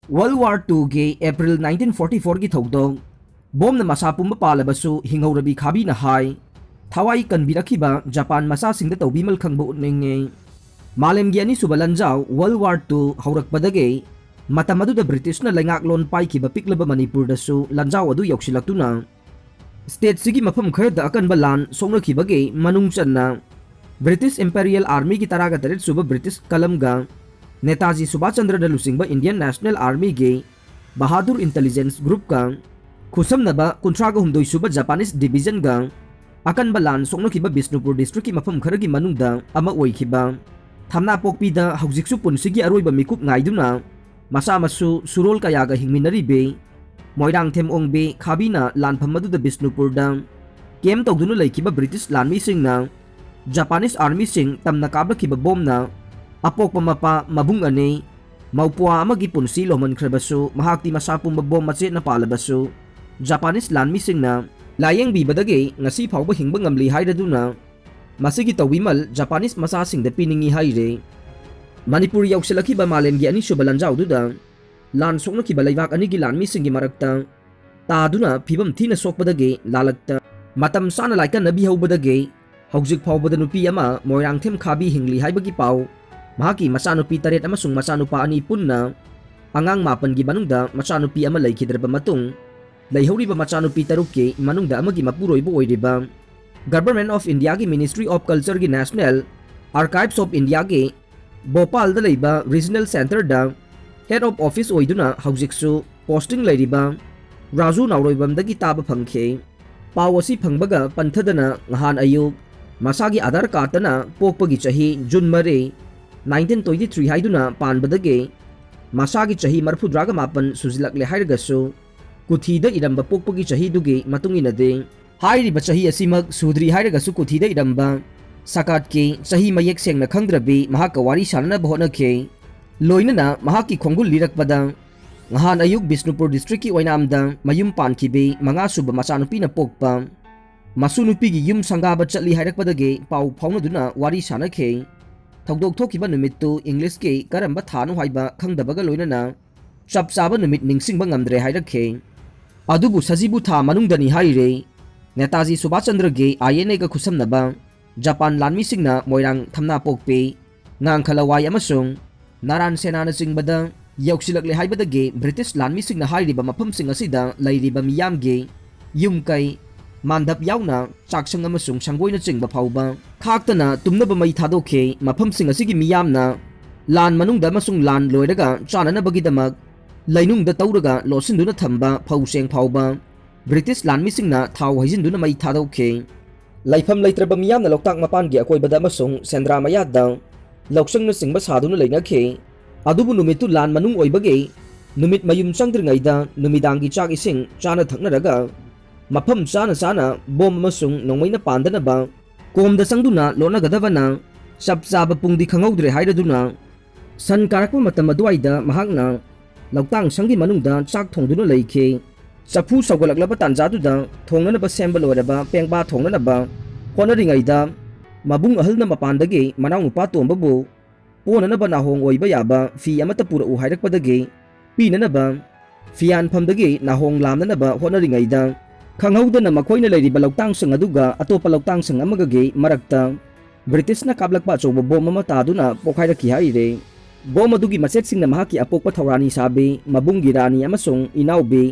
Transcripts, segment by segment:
World War II गे April 1944 की थौदों बोम मसा पुम पालबसु हिंगौरबी खाबी न हाई थवाई कनबिरखिबा जापान मसा सिंग तौबीमल खंगबो उन्निंगे मालेम गी अनिसुब लंजाव World War II हौरकपदगे मतम अदुदा ब्रिटिश न लैंगाकलोन पाइखिबा पिकलब मणिपुर दसु लंजाव अदु यौसिलक्तुना स्टेट सिगी मफम खरद अकनबा लान सोंगरखिबगे मनुंग चन्ना ब्रिटिश इंपेरियल आर्मी की तरागा तरेट सुब ब्रिटिश कलमगा नेताजी सुभाष चंद्र लुसिंग इंडियन नेशनल आर्मी के बहादुर इंटेलिजेंस ग्रुप का खुसमनब कुंथ्राग हुमदोई सुब जापानीज डिवीजन का अकनब लान सोंगनखिबा बिष्णुपुर डिस्ट्रिक्ट की मफम खरगी मनुंगदा अमा ओइखिबा थमना पोकपीदा हौजिकसु पुनसिगी अरोइबा मिकुप ngaiduna मसा मसु सुरोल कयागा हिंगमिनरिबे मोइरांग थेम ओंगबे खाबीना लानफम मदुदा बिष्णुपुरदा केम तौदुना लैखिबा ब्रिटिश लानमी सिंगना जापानीज आर्मी सिंग तमना काबलखिबा बोमना अपोकपा मपा मबुंग अने मौपुआ अमगी पुनसी लोमनख्रबसु महाक्ति मसा पुंबा बोम मचे न पालबसु जापानीज लानमी सिंगना लायेंग बीबदगे ngasi फाउबा हिंगबा ngamli हाइरदुना मसिगी तौबीमल जापानीज मसा सिंगदा पिनिंगी हाइरे मणिपुर यौसलखिबा मालेमगी अनिसुब लंजाउदुदा लान सोंगनखिबा लैबाक अनिगी लानमी सिंगी मरक्ता तादुना फिबम थीना सोकपदगे लालक्ता मतम साना लाइका नबी हौबदगे हौजिक फाउबदा नुपी अमा मोइरांगथेम खाबी हिंगली हाइबगी पाउ महाकी मचानुपी तरेट अमसुंग मचानुपा अनि पुन्ना अंगांग मापनगी मनुंगदा मचानुपी अमा लैखिद्रबा मतुंग लैहौरिबा मचानुपी तरुकके मनुंगदा अमगी मपुरोइबा ओइरिबा गवर्नमेंट ऑफ इंडिया की मिनिस्ट्री ऑफ कल्चर की नेशनल आर्काइव्स ऑफ इंडिया के भोपाल दा लैबा रीजनल सेंटर दा हेड ऑफ ऑफिस ओइदुना हौजिकसु पोस्टिंग लैरिबा राजू नाउरोइबमदगी ताबा फंखे पाव असि फंगबगा पंथदना nghan अयुक मसागी आधार कार्डना पोकपगी चही जून मरे 1923 हाइदुना पानबदगे मसागी चही मरफुद्रागा मापन सुजिलकले हाइरगसु कुथीदा इरंबा पोकपगी चही दुगे मतुंगिनदे हाइरिबा चही असिमक सुद्री हाइरगसु कुथीदा इरंबा सकाट के चही मयेक सेंगना खंगद्रबी महाका वारी सानना बहोनखे लोइनना महाकी खोंगुल लिरकपदा nghan अयुक बिष्णुपुर डिस्ट्रिक्ट की ओइनामदा मयुम पानखिबे मंगा सुब मचानुपीना पोकपा मसुनुपीगी युम संगाबा चली हाइरकपदगे पाउ फाउनदुना वारी सानखे थौदोक थोकिबा नुमित्तु इंग्लिश के करंबा थानु हाइबा खंगदबगा लोइनना चप चाबा नुमित निंगसिंगबा ngamdre हाइरखे अदुबु सजिबु था मनुंगदनी हाइरे नेताजी सुभाष चंद्र गे आईएनए का खुसमनबा जापान लानमी सिंगना मोइरांग थमना पोकपे ngang अमसुंग नारायण सेनाना चिंगबदा यौसिलकले हाइबदगे ब्रिटिश लानमी सिंगना हाइरिबा मफम सिंग असिदा लैरिबा मियामगे युमकै मानदप याउना चाकसंग अमसुंग संगोइना चिंगबा फाउबा खाक्तना तुमनबा मई थादोखे मफम सिंग असिगी मियामना लान मनुंगदा अमसुंग लान लोइरगा चाननबगीदमक लैनुंगदा तौरगा लोसिंदुना थंबा फौसेंग फाउबा ब्रिटिश लानमी सिंगना थाउ हजिंदुना मई थादोखे लैफम लैत्रबा मियामना लोकताक मपानगी अकोइबदा अमसुंग सेंद्रा मयादा लौसंगना सिंगबा सादुना लैनखे अदुबु नुमितु लान मनुंग ओइबगे नुमित मयुम चंद्रिङैदा नुमिदांगी चाक इसिंग चाना थक्नरगा मफम चाना चाना बोम अमसुंग नोंमैना पांदनबा कोमदा चंगदुना लोनगदबना चप चाबा पुंगदी खंगौद्रे हाइरदुना सन कारकपा मतम अदुवाइदा महाकना लौतांग संगी मनुंगदा चाक थोंदुना लैखे चफु सौगलकलबा तांजादुदा थोंगनबा सेंबा लोरबा पेंगबा थोंगनबा होनरिङैदा मबुंग अहलना मपानदगे मनाउ नुपा तोंबबु पोननबा नाहोंग ओइबा याबा फी अमता पुरउ हाइरकपदगे पीननबा फियान फमदगे नाहोंग लामननबा होनरिङैदा खंगौदना मखोइना लैरिबा लौतांगसंग अदुगा अतोपा लौतांगसंग अमगगे मरक्ता ब्रिटिशना काबलकपा अचौबा बोम अमा तादुना पोखाइरखि हाइरे बोम अदुगी मचेटसिंगना महाकी अपोकपा थौरानी साबे मबुंगी रानी अमसुंग इनाउबे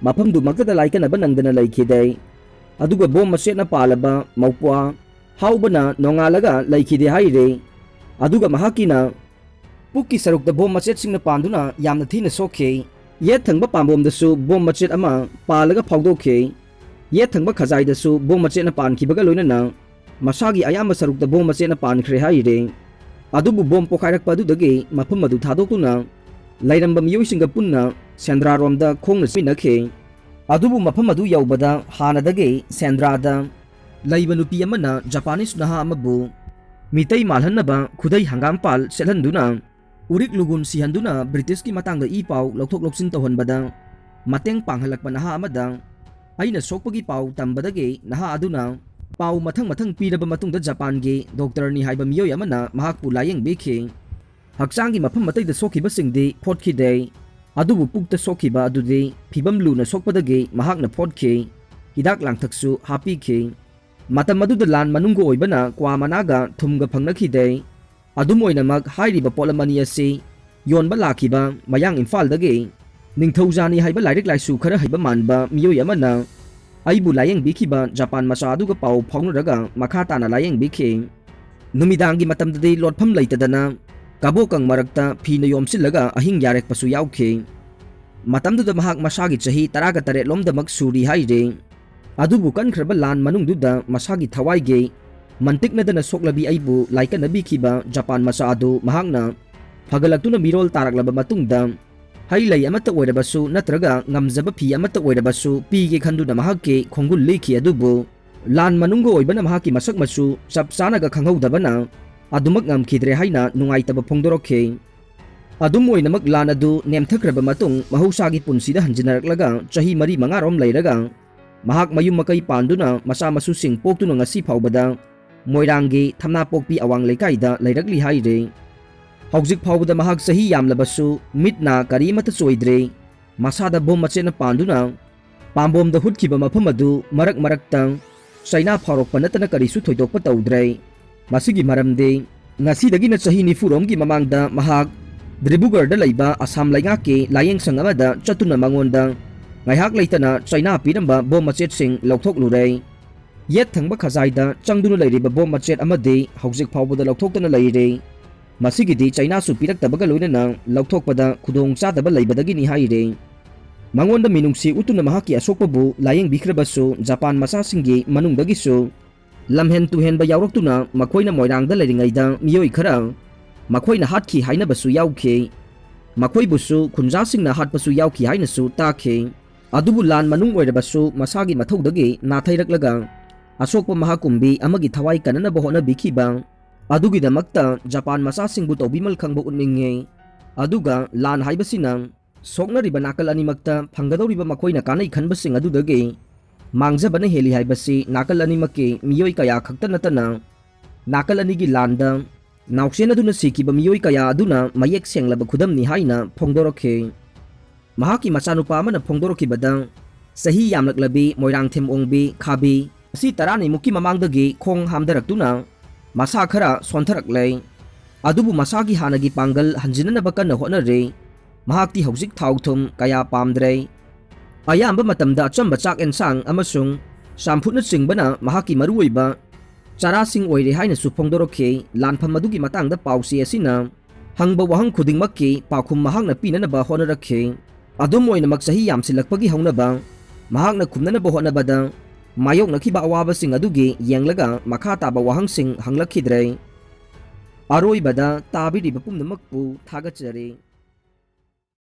मफमदु मक्तदा लाइकनबा नंगदना लैखिदे अदुगा बोम मचेटना पालबा मौपुआ हाउबना नोंगालगा लैखिदे हाइरे अदुगा महाकीना पुक्की सरुकदा बोम मचेटसिंगना पांदुना यामना थीना सोखे ये थंगबा पांबोमदसु बोम मचेट अमा पालगा फाउदोखे ये थंगबा खजाइदसु बोम मचेटना पानखिबगा लोइनना मसागी अयाम सरुकदा बोम मचेटना पानख्रे हाइरे अदुबु बोम पोखाइरकपा अदुदगे मफम अदु थादोक्तुना लैरंबा मियोइसिंगा पुन्ना सेंद्रारोमदा खोंगना सिमिनखे अदुबु मफम अदु यौबदा हानदगे सेंद्रादा लैबा नुपी अमना जापानीज नहा अमबु मितै मालहन्नबा खुदै हंगामपाल सेलहंदुना उरिक लुगुन सिहंदुना ब्रिटिश की मतंगदा ई पाउ लौथोक लौक्सिन तौहनबदा मतेंग पांगहलकपा नहा अमदा अइना सोकपगी पाउ तंबदगे नहा अदुना पाउ मथंग मथंग पीरबा मतुंगदा जापान गे डॉक्टर नि हाइबा मियोय अमना महाकपु लायेंग बेखे हक्चांगी मफम मतैदा सोखिबसिंगदि फोटखिदे ꯑꯗꯨꯕꯨ ꯄꯨꯛꯇ ꯁꯣꯛꯈꯤꯕ ꯑꯗꯨꯗꯤ ꯐꯤꯕꯝ ꯂꯨꯅ ꯁꯣꯛꯄꯗꯒꯤ ꯃꯍꯥꯛꯅ ꯐꯣꯠꯈꯤ, ꯍꯤꯗꯥꯛ ꯂꯥꯡꯊꯛꯁꯨ ꯍꯥꯞꯄꯤꯈꯤ꯫ ꯃꯇꯝ ꯑꯗꯨꯗ ꯂꯥꯟ ꯃꯅꯨꯡꯒ ꯑꯣꯏꯕꯅ ꯀ꯭ꯋꯥ ꯃꯅꯥꯒ ꯊꯨꯝꯒ ꯐꯪꯅꯈꯤꯗꯦ꯫ ꯑꯗꯨꯝ ꯑꯣꯏꯅꯃꯛ ꯍꯥꯏꯔꯤꯕ ꯄꯣꯠꯂꯝ ꯑꯅꯤ ꯑꯁꯤ ꯌꯣꯟꯕ ꯂꯥꯛꯈꯤꯕ ꯃꯌꯥꯡ ꯏꯝꯐꯥꯜꯗꯒꯤ ꯅꯤꯡꯊꯧꯖꯥꯅꯤ ꯍꯥꯏꯕ ꯂꯥꯏꯔꯤꯛ ꯂꯥꯏꯁꯨ ꯈꯔ ꯍꯩꯕ ꯃꯥꯟꯕ ꯃꯤꯑꯣꯏ ꯑꯃꯅ ꯑꯩꯕꯨ ꯂꯥꯌꯦꯡꯕꯤꯈꯤꯕ ꯖꯄꯥꯟ ꯃꯆꯥ ꯑꯗꯨꯒ ꯄꯥꯎ ꯐꯥꯎꯅꯔꯒ ꯃꯈꯥ ꯇꯥꯅ ꯂꯥꯌꯦꯡꯕꯤꯈꯤ꯫ ꯅꯨꯃꯤꯗꯥꯡꯒꯤ ꯃꯇꯝꯗꯗꯤ ꯂꯣꯠꯐꯝ ꯂꯩꯇꯗꯅ ꯀꯕꯣꯀꯪ ꯃꯔꯛꯇ ꯐꯤꯅ ꯌꯣꯝꯁꯤꯜꯂꯒ ꯑꯍꯤꯡ ꯌꯥꯔꯦꯛꯄꯁꯨ ꯌꯥꯎꯈꯤ꯫ ꯃꯇꯝꯗꯨꯗ ꯃꯍꯥꯛ ꯃꯁꯥꯒꯤ ꯆꯍꯤ 18 ꯂꯣꯝꯗꯃꯛ ꯁꯨꯔꯤ ꯍꯥꯏꯔꯤ꯫ ꯑꯗꯨꯕꯨ ꯀꯟꯈ꯭ꯔꯕ ꯂꯥꯟ ꯃꯅꯨꯡꯗꯨꯗ ꯃꯁꯥꯒꯤ ꯊꯋꯥꯏꯒꯤ ꯃꯟꯇꯤꯛꯅꯗꯅ ꯁꯣꯛꯂꯕꯤ ꯑꯩꯕꯨ ꯂꯥꯏꯀꯠꯅꯕꯤꯈꯤꯕ ꯖꯄꯥꯟ ꯃꯆꯥ ꯑꯗꯨ ꯃꯍꯥꯛꯅ ꯐꯒꯠꯂꯛꯇꯨꯅ ꯃꯤꯔꯣꯜ ꯇꯥꯔꯛꯂꯕ ꯃꯇꯨꯡꯗ ꯍꯩ ꯂꯩ ꯑꯃꯠꯇ ꯑꯣꯏꯔꯕꯁꯨ ꯅꯠꯇ꯭ꯔꯒ ꯉꯝꯖꯕ ꯐꯤ ꯑꯃꯠꯇ ꯑꯣꯏꯔꯕꯁꯨ ꯄꯤꯒꯦ ꯈꯟꯗꯨꯅ ꯃꯍꯥꯛꯀꯤ ꯈꯣꯡꯒꯨꯜ ꯂꯤꯈꯤ꯫ ꯑꯗꯨꯕꯨ ꯂꯥꯟ ꯃꯅꯨꯡꯒ ꯑꯣꯏꯕꯅ ꯃꯍꯥꯛꯀꯤ ꯃꯁꯛ ꯃꯆꯨ ꯆꯞ ꯆꯥꯅꯒ ꯈꯪꯍꯧꯗꯕꯅ ꯑꯗꯨꯃꯛ ꯉꯝꯈꯤꯗ꯭ꯔꯦ ꯍꯥꯏꯅ ꯅꯨꯡꯉꯥꯏꯇꯕ ꯐꯣꯡꯗꯣꯔꯛꯈꯤ꯫ ꯑꯗꯨꯝ ꯑꯣꯏꯅꯃꯛ ꯂꯥꯟ ꯑꯗꯨ ꯅꯦꯝꯊꯈ꯭ꯔꯕ ꯃꯇꯨꯡ ꯃꯍꯧꯁꯥꯒꯤ ꯄꯨꯟꯁꯤꯗ ꯍꯟꯖꯤꯟꯅꯔꯛꯂꯒ ꯆꯍꯤ 4-5 ꯔꯣꯝ ꯂꯩꯔꯒ ꯃꯍꯥꯛ ꯃꯌꯨꯝ ꯃꯀꯩ ꯄꯥꯟꯗꯨꯅ ꯃꯆꯥ ꯃꯁꯨꯁꯤꯡ ꯄꯣꯛꯇꯨꯅ ꯉꯁꯤ ꯐꯥꯎꯕꯗ ꯃꯣꯏꯔꯥꯡꯒꯤ ꯊꯝꯅꯥꯄꯣꯛꯄꯤ ꯑꯋꯥꯡ ꯂꯩꯀꯥꯏꯗ ꯂꯩꯔꯛꯂꯤ ꯍꯥꯏꯔꯤ꯫ ꯍꯧꯖꯤꯛ ꯐꯥꯎꯕꯗ ꯃꯍꯥꯛ ꯆꯍꯤ ꯌꯥꯝꯂꯕꯁꯨ ꯃꯤꯠꯅ ꯀꯔꯤꯃꯠꯇ ꯆꯣꯏꯗ꯭ꯔꯤ꯫ ꯃꯁꯥꯗ ꯕꯣꯝ ꯃꯆꯦꯠꯅ ꯄꯥꯟꯗꯨꯅ ꯄꯥꯝꯕꯣꯝꯗ ꯍꯨꯠꯈꯤꯕ ꯃꯐꯝ ꯑꯗꯨ ꯃꯔꯛ ꯃꯔꯛꯇ ꯆꯩꯅꯥ ꯐꯥꯎꯔꯛꯄ ꯅꯠꯇꯅ ꯀꯔꯤꯁꯨ ꯊꯣꯏꯗꯣꯛꯄ ꯇꯧꯗ꯭ꯔꯦ꯫ ꯃꯁꯤꯒꯤ ꯃꯔꯝꯗꯤ ꯉꯁꯤꯗꯒꯤꯅ ꯆꯍꯤ 90 ꯔꯣꯝꯒꯤ ꯃꯃꯥꯡꯗ ꯃꯍꯥꯛ ꯗ꯭ꯔꯤꯕꯨꯒꯔꯗ ꯂꯩꯕ ꯑꯁꯥꯝ ꯂꯩꯉꯥꯛꯀꯤ ꯂꯥꯏꯌꯦꯡꯁꯪ ꯑꯃꯗ ꯆꯠꯇꯨꯅ ꯃꯉꯣꯟꯗ ꯉꯥꯏꯍꯥꯛ ꯂꯩꯇꯅ ꯆꯩꯅꯥ ꯄꯤꯔꯝꯕ ꯕꯣꯝ ꯃꯆꯦꯠꯁꯤꯡ ꯂꯧꯊꯣꯛꯂꯨꯔꯦ꯫ ꯌꯦꯠ ꯊꯪꯕ ꯈꯖꯥꯏꯗ ꯆꯪꯗꯨꯅ ꯂꯩꯔꯤꯕ ꯕꯣꯝ ꯃꯆꯦꯠ ꯑꯃꯗꯤ ꯍꯧꯖꯤꯛ ꯐꯥꯎꯕꯗ ꯂꯧꯊꯣꯛꯇꯅ ꯂꯩꯔꯤ꯫ ꯃꯁꯤꯒꯤꯗꯤ ꯆꯩꯅꯥꯁꯨ ꯄꯤꯔꯛꯇꯕꯒ ꯂꯣꯏꯅꯅ ꯂꯧꯊꯣꯛꯄꯗ ꯈꯨꯗꯣꯡꯆꯥꯗꯕ ꯂꯩꯕꯗꯒꯤꯅꯤ ꯍꯥꯏꯔꯤ꯫ ꯃꯉꯣꯟꯗ ꯃꯤꯅꯨꯡꯁꯤ ꯎꯠꯇꯨꯅ ꯃꯍꯥꯛꯀꯤ ꯑꯁꯣꯛꯄꯕꯨ ꯂꯥꯌꯦꯡꯕꯤꯈ꯭ꯔꯕꯁꯨ ꯖꯄꯥꯟ ꯃꯆꯥꯁꯤꯡꯒꯤ ꯃꯅꯨꯡꯗꯒꯤꯁꯨ ꯂꯝꯍꯦꯟ ꯇꯨꯍꯦꯟꯕ ꯌꯥꯎꯔꯛꯇꯨꯅ ꯃꯈꯣꯏꯅ ꯃꯣꯏꯔꯥꯡꯗ ꯂꯩꯔꯤꯉꯩꯗ ꯃꯤꯑꯣꯏ ꯈꯔ ꯃꯈꯣꯏꯅ ꯍꯥꯠꯈꯤ ꯍꯥꯏꯅꯕꯁꯨ ꯌꯥꯎꯈꯤ꯫ ꯃꯈꯣꯏꯕꯨꯁꯨ ꯈꯨꯟꯖꯥꯁꯤꯡꯅ ꯍꯥꯠꯄꯁꯨ ꯌꯥꯎꯈꯤ ꯍꯥꯏꯅꯁꯨ ꯇꯥꯈꯤ꯫ ꯑꯗꯨꯕꯨ ꯂꯥꯟ ꯃꯅꯨꯡ ꯑꯣꯏꯔꯕꯁꯨ ꯃꯁꯥꯒꯤ ꯃꯊꯧꯗꯒꯤ ꯅꯥꯊꯩꯔꯛꯂꯒ ꯑꯁꯣꯛꯄ ꯃꯍꯥꯀꯨꯝꯕꯤ ꯑꯃꯒꯤ ꯊꯋꯥꯏ ꯀꯟꯅꯅꯕ ꯍꯣꯠꯅꯕꯤꯈꯤꯕ ꯑꯗꯨꯒꯤꯗꯃꯛꯇ ꯖꯄꯥꯟ ꯃꯆꯥꯁꯤꯡꯕꯨ ꯇꯧꯕꯤꯃꯜ ꯈꯪꯕ ꯎꯠꯅꯤꯡꯉꯤ꯫ ꯑꯗꯨꯒ ꯂꯥꯟ ꯍꯥꯏꯕꯁꯤꯅ ꯁꯣꯛꯅꯔꯤꯕ ꯅꯥꯀꯜ ꯑꯅꯤꯃꯛꯇ ꯐꯪꯒꯗꯧꯔꯤꯕ ꯃꯈꯣꯏꯅ ꯀꯥꯟꯅꯩ ꯈꯟꯕꯁꯤꯡ ꯑꯗꯨꯗꯒꯤ ꯃꯥꯡꯖꯕꯅ ꯍꯦꯜꯂꯤ ꯍꯥꯏꯕꯁꯤ ꯅꯥꯀꯜ ꯑꯅꯤꯃꯛꯀꯤ ꯃꯤꯑꯣꯏ ꯀꯌꯥ ꯈꯛꯇ ꯅꯠꯇꯅ ꯅꯥꯀꯜ ꯑꯅꯤꯒꯤ ꯂꯥꯟꯗ ꯅꯥꯎꯆꯦꯟꯅꯗꯨꯅ ꯁꯤꯈꯤꯕ ꯃꯤꯑꯣꯏ ꯀꯌꯥ ꯑꯗꯨꯅ ꯃꯌꯦꯛ ꯁꯦꯡꯂꯕ ꯈꯨꯗꯝꯅꯤ ꯍꯥꯏꯅ ꯐꯣꯡꯗꯣꯔꯛꯈꯤ꯫ ꯃꯍꯥꯛꯀꯤ ꯃꯆꯥꯅꯨꯄꯥ ꯑꯃꯅ ꯐꯣꯡꯗꯣꯔꯛꯈꯤꯕꯗ ꯆꯍꯤ ꯌꯥꯝꯂꯛꯂꯕꯤ ꯃꯣꯏꯔꯥꯡꯊꯦꯝ ꯑꯣꯡꯕꯤ ꯈꯥꯕꯤ ꯑꯁꯤ 10 ꯃꯃꯥꯡꯗꯒꯤ ꯈꯣꯡ ꯍꯥꯝꯊꯔꯛꯇꯨꯅ ꯃꯁꯥ ꯈꯔ ꯁꯣꯟꯊꯔꯛꯂꯦ꯫ ꯑꯗꯨꯕꯨ ꯃꯁꯥꯒꯤ ꯍꯥꯟꯅꯒꯤ ꯄꯥꯡꯒꯜ ꯍꯟꯖꯤꯟꯅꯅꯕ ꯀꯟꯅ ꯍꯣꯠꯅꯔꯤ꯫ ꯃꯍꯥꯛꯇꯤ ꯍꯧꯖꯤꯛ ꯊꯥꯎ ꯊꯨꯝ ꯀꯌꯥ ꯄꯥꯝꯗ꯭ꯔꯦ꯫ ꯑꯌꯥꯝꯕ ꯃꯇꯝꯗ ꯑꯆꯝꯕ ꯆꯥꯛ ꯑꯦꯟꯁꯥꯡ ꯑꯃꯁꯨꯡ ꯆꯝꯐꯨꯠꯅꯆꯤꯡꯕꯅ ꯃꯍꯥꯛꯀꯤ ꯃꯔꯨꯑꯣꯏꯕ ꯆꯥꯔꯥꯁꯤꯡ ꯑꯣꯏꯔꯦ ꯍꯥꯏꯅꯁꯨ ꯐꯣꯡꯗꯣꯔꯛꯈꯤ꯫ ꯂꯥꯟꯐꯝ ꯑꯗꯨꯒꯤ ꯃꯇꯥꯡꯗ ꯄꯥꯎꯆꯦ ꯑꯁꯤꯅ ꯍꯪꯕ ꯋꯥꯍꯪ ꯈꯨꯗꯤꯡꯃꯛꯀꯤ ꯄꯥꯎꯈꯨꯝ ꯃꯍꯥꯛꯅ ꯄꯤꯅꯅꯕ ꯍꯣꯠꯅꯔꯛꯈꯤ꯫ ꯑꯗꯨꯝ ꯑꯣꯏꯅꯃꯛ ꯆꯍꯤ ꯌꯥꯝꯁꯤꯜꯂꯛꯄꯒꯤ ꯍꯧꯅꯕ ꯃꯍꯥꯛꯅ ꯈꯨꯝꯅꯅꯕ ꯍꯣꯠꯅꯕꯗ ꯃꯥꯌꯣꯛꯅꯈꯤꯕ ꯑꯋꯥꯕꯁꯤꯡ ꯑꯗꯨꯒꯤ ꯌꯦꯡꯂꯒ ꯃꯈꯥ ꯇꯥꯕ ꯋꯥꯍꯪꯁꯤꯡ ꯍꯪꯂꯛꯈꯤꯗ꯭ꯔꯦ꯫ ꯑꯔꯣꯏꯕꯗ ꯇꯥꯕꯤꯔꯤꯕ ꯄꯨꯝꯅꯃꯛꯄꯨ ꯊꯥꯒꯠꯆꯔꯤ꯫